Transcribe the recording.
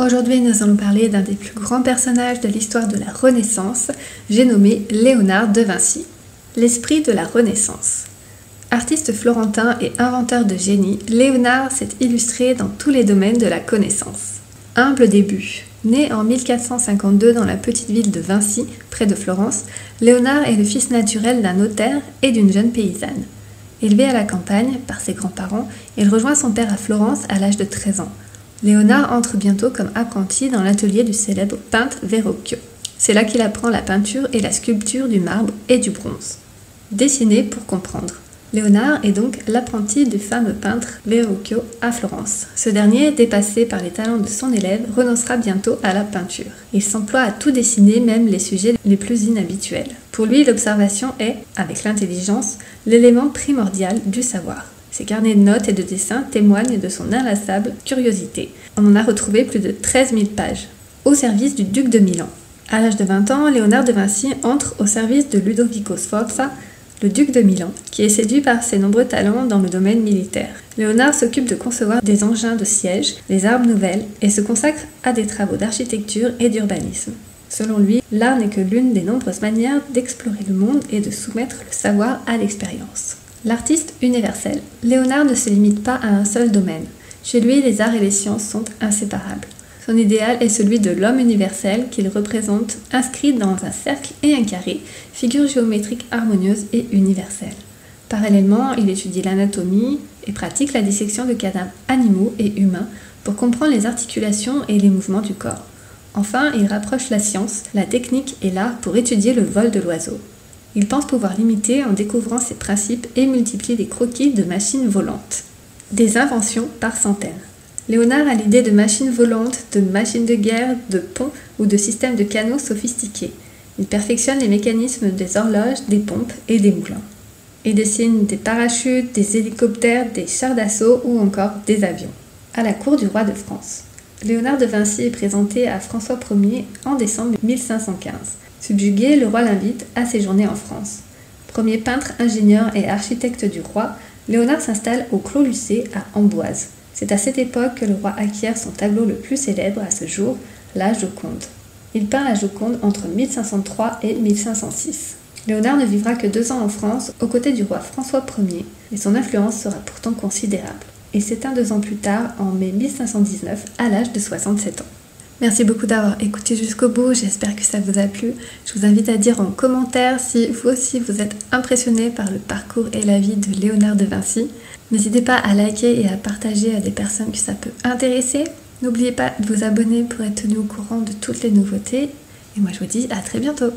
Aujourd'hui, nous allons parler d'un des plus grands personnages de l'histoire de la Renaissance, j'ai nommé Léonard de Vinci. L'esprit de la Renaissance. Artiste florentin et inventeur de génie, Léonard s'est illustré dans tous les domaines de la connaissance. Humble début. Né en 1452 dans la petite ville de Vinci, près de Florence, Léonard est le fils naturel d'un notaire et d'une jeune paysanne. Élevé à la campagne par ses grands-parents, il rejoint son père à Florence à l'âge de 13 ans. Léonard entre bientôt comme apprenti dans l'atelier du célèbre peintre Verrocchio. C'est là qu'il apprend la peinture et la sculpture du marbre et du bronze. Dessiner pour comprendre. Léonard est donc l'apprenti du fameux peintre Verrocchio à Florence. Ce dernier, dépassé par les talents de son élève, renoncera bientôt à la peinture. Il s'emploie à tout dessiner, même les sujets les plus inhabituels. Pour lui, l'observation est, avec l'intelligence, l'élément primordial du savoir. Ses carnets de notes et de dessins témoignent de son inlassable curiosité. On en a retrouvé plus de 13 000 pages. Au service du duc de Milan. À l'âge de 20 ans, Léonard de Vinci entre au service de Ludovico Sforza, le duc de Milan, qui est séduit par ses nombreux talents dans le domaine militaire. Léonard s'occupe de concevoir des engins de siège, des armes nouvelles, et se consacre à des travaux d'architecture et d'urbanisme. Selon lui, l'art n'est que l'une des nombreuses manières d'explorer le monde et de soumettre le savoir à l'expérience. L'artiste universel. Léonard ne se limite pas à un seul domaine. Chez lui, les arts et les sciences sont inséparables. Son idéal est celui de l'homme universel qu'il représente inscrit dans un cercle et un carré, figure géométrique harmonieuse et universelle. Parallèlement, il étudie l'anatomie et pratique la dissection de cadavres animaux et humains pour comprendre les articulations et les mouvements du corps. Enfin, il rapproche la science, la technique et l'art pour étudier le vol de l'oiseau. Il pense pouvoir l'imiter en découvrant ses principes et multiplie les croquis de machines volantes. Des inventions par centaines. Léonard a l'idée de machines volantes, de machines de guerre, de ponts ou de systèmes de canaux sophistiqués. Il perfectionne les mécanismes des horloges, des pompes et des moulins. Il dessine des parachutes, des hélicoptères, des chars d'assaut ou encore des avions. À la cour du roi de France. Léonard de Vinci est présenté à François Ier en décembre 1515. Subjugué, le roi l'invite à séjourner en France. Premier peintre, ingénieur et architecte du roi, Léonard s'installe au Clos Lucé à Amboise. C'est à cette époque que le roi acquiert son tableau le plus célèbre à ce jour, la Joconde. Il peint la Joconde entre 1503 et 1506. Léonard ne vivra que 2 ans en France aux côtés du roi François Ier, mais son influence sera pourtant considérable. Il s'éteint 2 ans plus tard, en mai 1519, à l'âge de 67 ans. Merci beaucoup d'avoir écouté jusqu'au bout, j'espère que ça vous a plu. Je vous invite à dire en commentaire si vous aussi vous êtes impressionné par le parcours et la vie de Léonard de Vinci. N'hésitez pas à liker et à partager à des personnes que ça peut intéresser. N'oubliez pas de vous abonner pour être tenu au courant de toutes les nouveautés. Et moi je vous dis à très bientôt.